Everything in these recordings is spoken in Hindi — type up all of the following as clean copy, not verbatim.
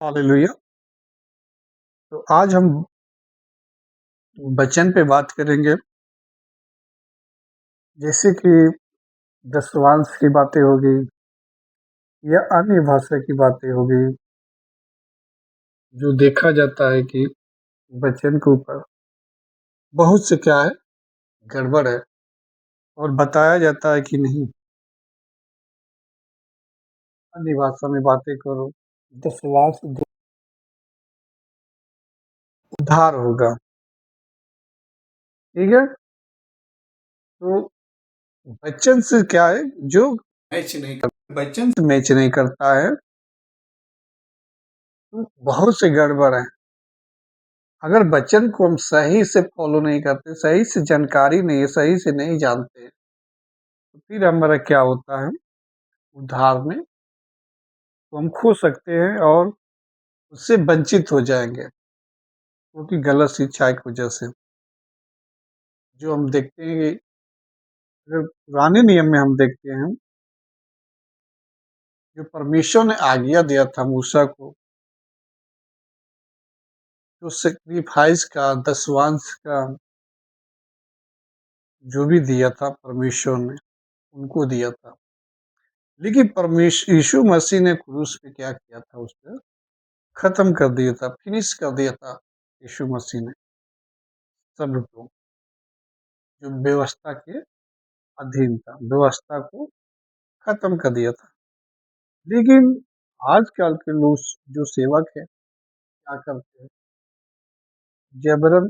हालेलुया। तो आज हम वचन पे बात करेंगे, जैसे कि दशवांश की बातें होगी या अन्य भाषा की बातें होगी, जो देखा जाता है कि वचन के ऊपर बहुत से क्या है, गड़बड़ है और बताया जाता है कि नहीं, अन्य भाषा में बातें करो, दशवांश उद्धार होगा। ठीक है? तो वचन से क्या है, जो मैच नहीं करता, वचन से मैच नहीं करता है, तो बहुत से गड़बड़ है। अगर वचन को हम सही से फॉलो नहीं करते, सही से जानकारी नहीं है, सही से नहीं जानते, तो फिर हमारा क्या होता है, उद्धार में तो हम खो सकते हैं और उससे वंचित हो जाएंगे, क्योंकि गलत शिक्षा की वजह से। जो हम देखते हैं कि अगर पुराने नियम में हम देखते हैं, जो परमेश्वर ने आज्ञा दिया था मूसा को, जो सेक्रीफाइस का, दशवांश का जो भी दिया था परमेश्वर ने, उनको दिया था। लेकिन परमेश्वर यीशु मसीह ने क्रूस पे क्या किया था, उस पर खत्म कर दिया था, फिनिश कर दिया था यीशु मसीह ने सबको, जो व्यवस्था के अधीन था, व्यवस्था को खत्म कर दिया था। लेकिन आजकल के लोग, जो सेवक है, क्या करते हैं, जबरन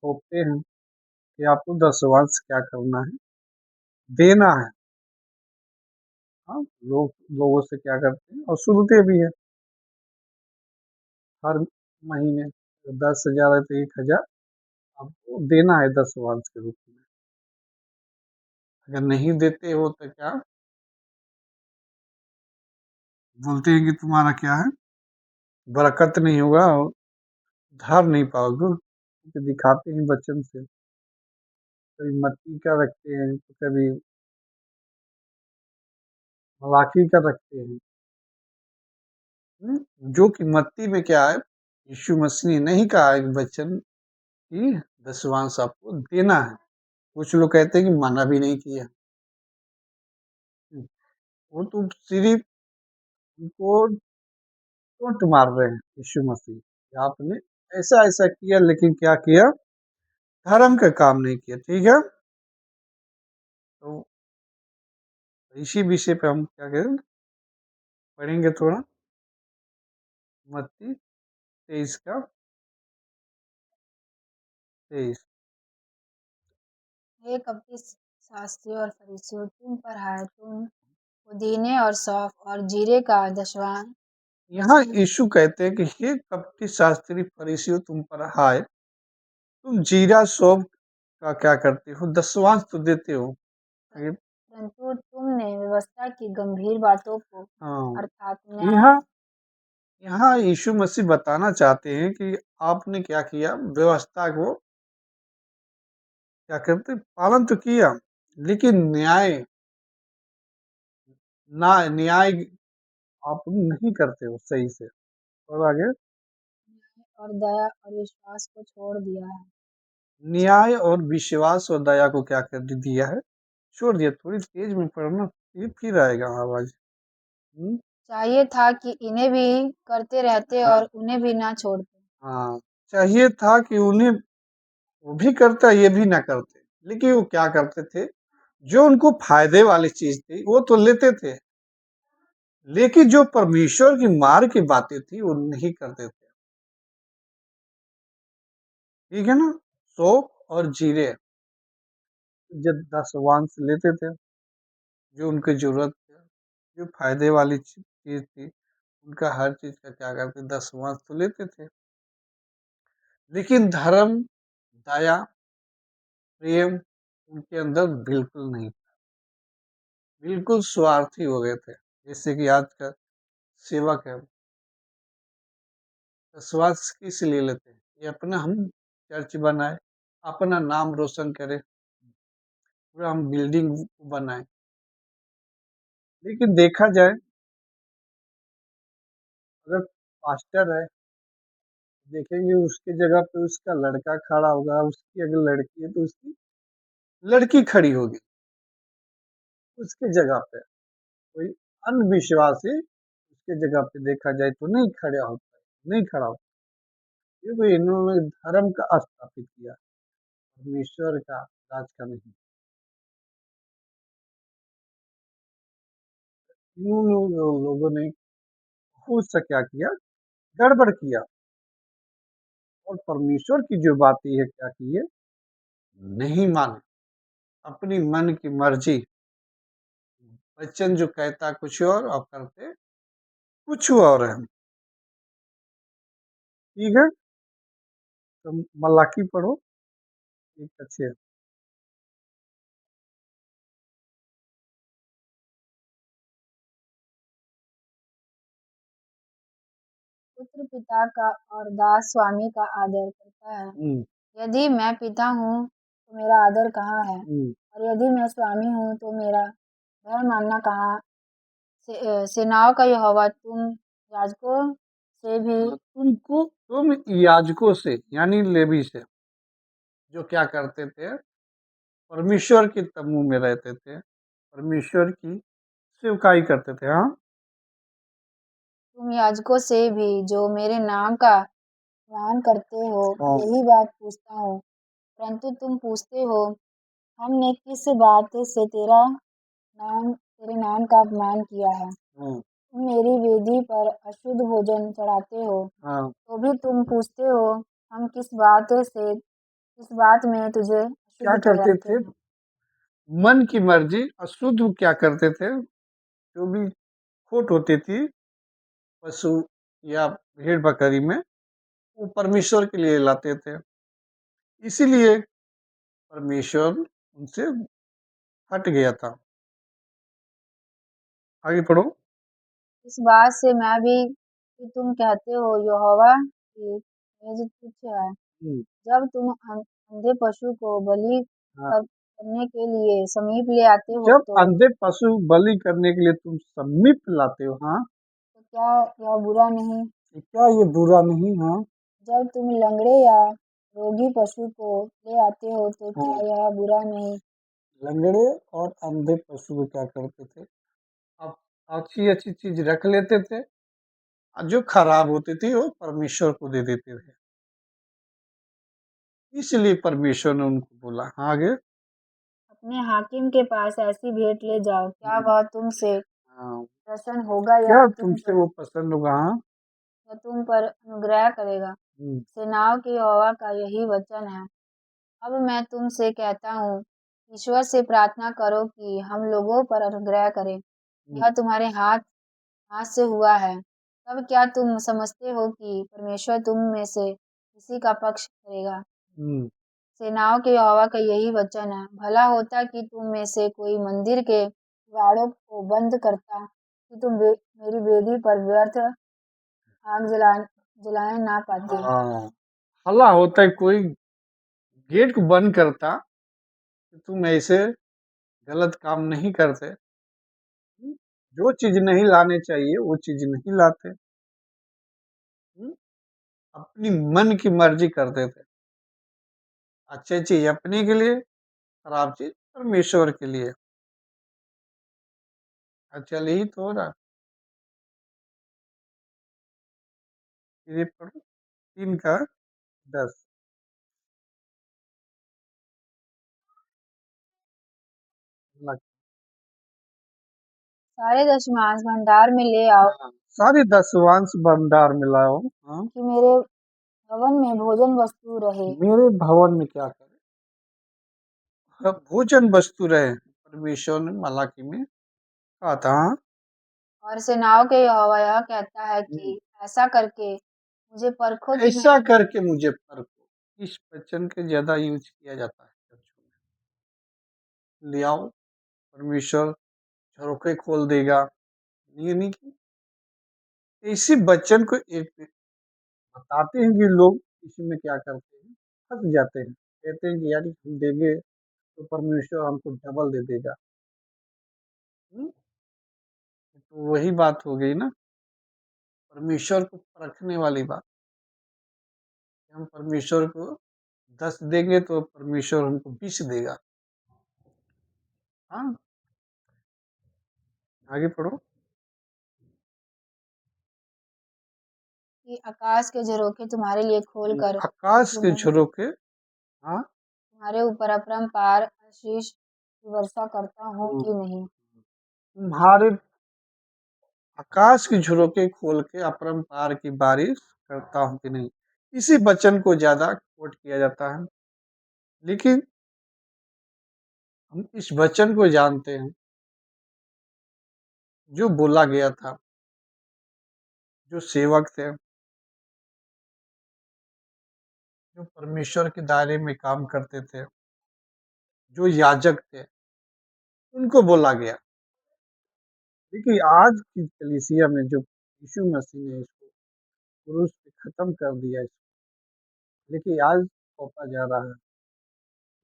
थोपते हैं कि आपको दशवांश क्या करना है, देना है। हाँ, लोगों से क्या करते हैं और सुनते भी है, हर महीने 10,000 है तो 1,000 आपको देना है दशवांश के रूप में। अगर नहीं देते हो तो क्या बोलते हैं कि तुम्हारा क्या है, बरकत नहीं होगा और धार नहीं पाओगे। तो दिखाते हैं वचन से, कभी मत्ती का रखते हैं तो कभी मलाकी का रखते हैं। जो कि मत्ती में क्या है, यीशु मसीह ने नहीं कहा है कि वचन की दशवांश आपको देना है। कुछ लोग कहते हैं कि मना भी नहीं किया। वो तो सिर्फ उनको टोंट मार रहे हैं यीशु मसीह कि आपने ऐसा ऐसा किया, लेकिन क्या किया, धर्म का काम नहीं किया। ठीक है? तो इसी विषय पे हम क्या करें, पढ़ेंगे थोड़ा, मत्ती 23 का 23। हे कपटी शास्त्रियों और फरीसियों, तुम पर हाय, तुम पुदीने और सौंफ और जीरे का दशवां यहाँ यीशु कहते हैं कि हे कपटी शास्त्री फरीसियों, तुम पर हाय, तुम जीरा सौंफ का क्या करते हो, दशवांश तो देते हो। परंतु तुमने व्यवस्था की गंभीर बातों को हाँ, अर्थात न्याय, यहाँ यहाँ यीशु मसीह बताना चाहते हैं कि आपने क्या किया, व्यवस्था को क्या करते, पालन तो किया, लेकिन न्याय आप नहीं करते हो सही से। और आगे, और दया और विश्वास को छोड़ दिया है। न्याय और विश्वास और दया को क्या कर दिया है, छोड़ दिया। थोड़ी तेज में पढ़ना, ये फिर आएगा आवाज। चाहिए था कि इन्हें भी करते रहते और उन्हें भी ना छोड़ते। हाँ, चाहिए था कि उन्हें, वो भी करता, ये भी ना करते, लेकिन वो क्या करते थे, जो उनको फायदे वाली चीज थी वो तो लेते थे, लेकिन जो परमेश्वर की मार की बातें थी वो नहीं करते थे। ठीक है ना? सौंफ और जीरे जब दशवांश लेते थे, जो उनकी जरूरत थी, जो फायदे वाली चीज थी, उनका हर चीज का क्या करते, दशवांश तो लेते थे, लेकिन धर्म, दया, प्रेम उनके अंदर बिल्कुल नहीं, बिल्कुल स्वार्थी हो गए थे। जैसे कि आज का सेवक है, दशवांश किस लिए लेते हैं, ये अपना हम चर्च बनाए, अपना नाम रोशन करे, पूरा हम बिल्डिंग बनाए। लेकिन देखा जाए, अगर पास्टर है, देखेंगे उसके जगह पे उसका लड़का खड़ा होगा, उसकी अगर लड़की है तो उसकी लड़की खड़ी होगी उसके जगह पे। कोई अंधविश्वासी उसके जगह पे देखा जाए तो नहीं खड़ा होता है, नहीं खड़ा होता, क्योंकि इन्होंने धर्म का स्थापित किया, परमेश्वर का, राज का नहीं। इन्होंने लोगों ने खुद से क्या किया, गड़बड़ किया, और परमेश्वर की जो बातें है क्या की है, नहीं माने, अपनी मन की मर्जी, वचन जो कहता कुछ और करते कुछ और है। ठीक है, तो मलाकी पढ़ो, एक अच्छे। पुत्र पिता का और दास स्वामी का आदर करता है। हम्म, यदि मैं पिता हूँ तो मेरा आदर कहाँ है, हम्म। और यदि मैं स्वामी हूँ तो मेरा भय मानना कहाँ। सेनाओं का यहोवा, तुम याजकों से भी तुम याजकों से यानी लेवी से, जो क्या करते थे, परमेश्वर के तम्बू में रहते थे, परमेश्वर की सेवकाई करते थे। हाँ, तुम याजकों से भी जो मेरे नाम का अपमान करते हो, हाँ, यही बात पूछता हूँ। परंतु तुम पूछते हो, हमने किस बात से तेरे नाम का अपमान किया है। हाँ, तुम मेरी वेदी पर अशुद्ध भोजन चढ़ाते हो, हाँ। तो भी तुम पूछते हो, हम किस बात में तुझे क्या अशुद्ध करते ठहराते थे, हैं। मन की मर्जी अशुद्ध क्या करते थे, जो भी खोट होती थी पशु या भेड़ बकरी में, वो परमेश्वर के लिए लाते थे। इसीलिए परमेश्वर उनसे हट गया था। आगे पढ़ो। इस बात से मैं भी कि तुम कहते हो यहोवा की मेज तुच्छ है। हम्म, जब तुम अंधे पशु को बलि हाँ। करने के लिए समीप ले आते हो, जब तो अंधे पशु बलि करने के लिए तुम समीप लाते हो, हाँ, क्या यह बुरा नहीं। तो क्या ये बुरा नहीं? हाँ, जब तुम लंगड़े या रोगी पशु को ले आते हो, तो हाँ। क्या यह बुरा नहीं। लंगड़े और अंधे पशु क्या करते थे, अब अच्छी अच्छी चीज रख लेते थे, और जो खराब होती थी वो परमेश्वर को दे देते थे। इसलिए परमेश्वर ने उनको बोला। हाँ, आगे। अपने हाकिम के पास ऐसी भेंट ले जाओ, क्या हम्म, वह तुमसे हाँ। प्रसन्न होगा क्या तुमसे वो पसंद होगा? हाँ। या तुम पर अनुग्रह करेगा। हम्म, सेनाओं के यहोवा का यही वचन है। अब मैं तुमसे कहता हूँ, ईश्वर से प्रार्थना करो कि हम लोगों पर अनुग्रह करे। हम्म, यह तुम्हारे हाथ से हुआ है। तब क्या तुम समझते हो कि परमेश्वर तुम में से किसी का पक्ष करेगा। हम्म, सेनाओं के यहोवा का यही वचन है। भला होता कि तुम में से कोई मंदिर के किवाड़ों को बंद करता, कि तुम मेरी वेदी पर व्यर्थ आग जलाए ना पाते। हाँ। हल्ला होता है, कोई गेट को बंद करता कि तुम ऐसे गलत काम नहीं करते। जो चीज नहीं लाने चाहिए वो चीज नहीं लाते। हम्म, अपनी मन की मर्जी करते थे, अच्छी चीज अपने के लिए, खराब चीज परमेश्वर के लिए। अच्छा, यही तो हो रहा। ये पढ़ो, 3 का 10। लग- सारे दशमांश भंडार में ले आओ, हाँ, सारे 10वांश भंडार मिलाओ। हाँ, कि मेरे भवन में भोजन वस्तु रहे। मेरे भवन में क्या करे, हाँ, भोजन वस्तु रहे, परमेश्वर ने मलाकी में कहा था। हाँ। और सेनाओं के यहोवा यह कहता है हम्म, कि ऐसा करके मुझे परखो कि मैं ऐसा करके मुझे परखो। इस वचन के ज्यादा यूज किया जाता है चर्चों में। ले आओ, परमेश्वर झरोखे खोल देगा। ये नहीं कि इसी वचन को एक बताते हैं कि लोग इसमें क्या करते हैं, फंस जाते हैं, कहते हैं कि यार हम देंगे तो परमेश्वर हमको डबल दे देगा। तो वही बात हो गई ना, परमेश्वर को परखने वाली बात। हम परमेश्वर को 10 देंगे तो परमेश्वर हमको 20 देगा। हाँ, आगे पढ़ो। कि आकाश के झरोखे तुम्हारे लिए खोल कर आकाश के तुम्हें झरोखे, हाँ, तुम्हारे ऊपर अपरंपार आशीष की वर्षा करता हूँ कि नहीं। तुम्हारे आकाश की झरोखे खोल के अपरंपार की बारिश करता हूँ कि नहीं। इसी वचन को ज्यादा कोट किया जाता है, लेकिन हम इस वचन को जानते हैं जो बोला गया था, जो सेवक थे, जो परमेश्वर के दायरे में काम करते थे, जो याजक थे, उनको बोला गया। देखिए आज की कलीसिया में जो यीशु मसीह ने इसको क्रूस पे खत्म कर दिया इसको, लेकिन आज सौंपा जा रहा है,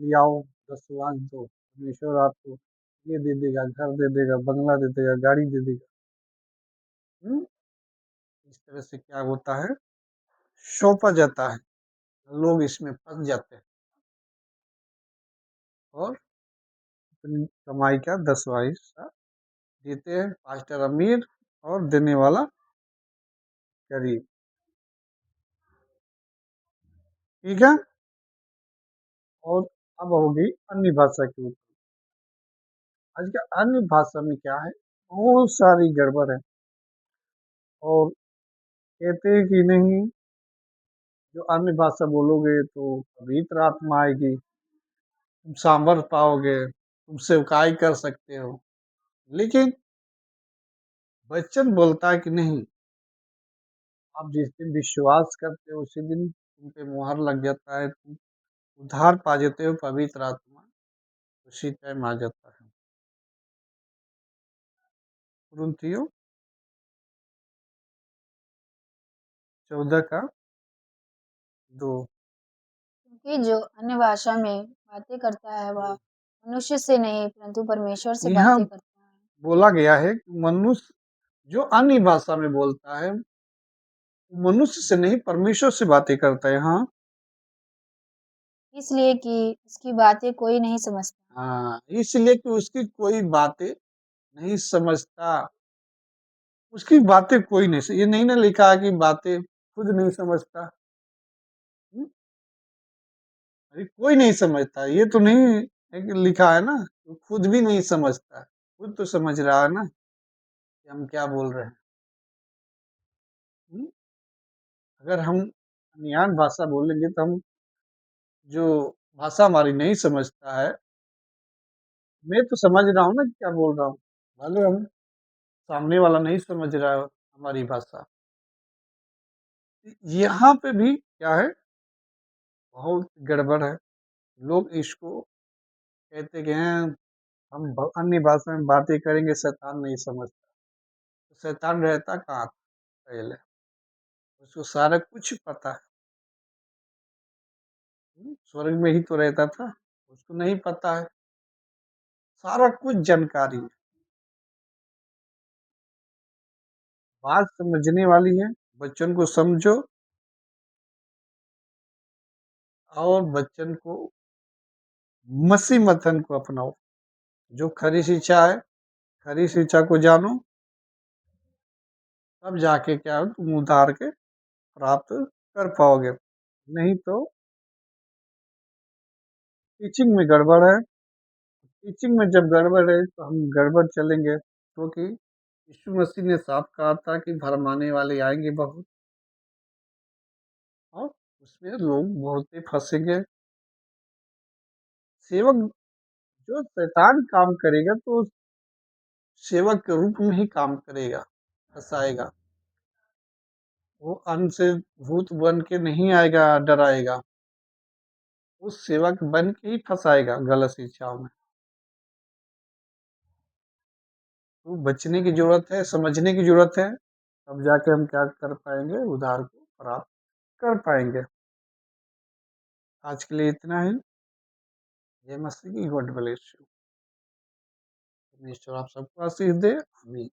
लियाओ 10 दो, परमेश्वर आपको ये दे देगा, घर दे देगा, बंगला दे देगा, गाड़ी दे देगा। हम्म? इस तरह से क्या होता है, सौंपा जाता है, लोग इसमें फंस जाते हैं और अपनी कमाई का 10वां हिस्सा देते हैं। पास्टर अमीर और देने वाला गरीब। ठीक है। और अब होगी अन्य भाषा की ऊपर। आज का अन्य भाषा में क्या है, बहुत सारी गड़बड़ है। और कहते हैं कि नहीं, जो अन्य भाषा बोलोगे तो पवित्र आत्मा आएगी, तुम सामर्थ पाओगे, तुम सेवकाई कर सकते हो। लेकिन वचन बोलता है कि नहीं, आप जिस दिन विश्वास करते हो उसी दिन तुम पे मुहर लग जाता है, तुम उद्धार पा जाते हो, पवित्र आत्मा उसी टाइम आ जाता है। कुरिन्थियों 14:2। क्योंकि जो अन्य भाषा में बातें करता है वह मनुष्य से नहीं परंतु परमेश्वर से यहाँ बातें करता है। बोला गया है कि मनुष्य जो अन्य भाषा में बोलता है, मनुष्य से नहीं परमेश्वर से बातें करता है। हाँ, इसलिए कि इसकी बातें कोई नहीं समझता। हाँ, इसलिए कि उसकी कोई बातें नहीं समझता। उसकी बातें कोई नहीं, ये नहीं ना लिखा है कि बातें खुद नहीं समझता। हम्म? अरे कोई नहीं समझता, ये तो नहीं है कि लिखा है ना, तो खुद भी नहीं समझता। खुद तो समझ रहा है ना कि हम क्या बोल रहे हैं। हम्म? अगर हम अन्यान भाषा बोलेंगे तो हम, जो भाषा हमारी नहीं समझता है, मैं तो समझ रहा हूँ ना कि क्या बोल रहा हूँ, भले हम सामने वाला नहीं समझ रहा है हमारी भाषा। यहाँ पे भी क्या है, बहुत गड़बड़ है। लोग इसको कहते कि हैं हम अन्य भाषा में बातें करेंगे, शैतान नहीं समझता। तो शैतान रहता कहाँ था पहले, उसको सारा कुछ पता है। स्वर्ग में ही तो रहता था, उसको नहीं पता है, सारा कुछ जानकारी है। बात समझने वाली है, बच्चन को समझो और बच्चन को मसीह मथन को अपनाओ। जो खरी शिक्षा है, खरी शिक्षा को जानो, तब जाके क्या हो, तुम उद्धार के प्राप्त कर पाओगे। नहीं तो टीचिंग में गड़बड़ है। टीचिंग में जब गड़बड़ है तो हम गड़बड़ चलेंगे, क्योंकि यीशु मसीह ने साफ कहा था कि भरमाने वाले आएंगे बहुत, और उसमें लोग बहुत ही फंसेंगे। सेवक, जो शैतान काम करेगा तो सेवक के रूप में ही काम करेगा, फंसाएगा। वो अन्न से भूत बन के नहीं आएगा, डराएगा। वो सेवक बन के ही फंसाएगा गलत शिक्षाओं में। तो बचने की जरूरत है, समझने की जरूरत है, तब जाके हम क्या कर पाएंगे, उद्धार को प्राप्त कर पाएंगे। आज के लिए इतना ही। जय मसीह की, गॉड ब्लेस यू। परमेश्वर आप सबको आशीष दे। आमीन।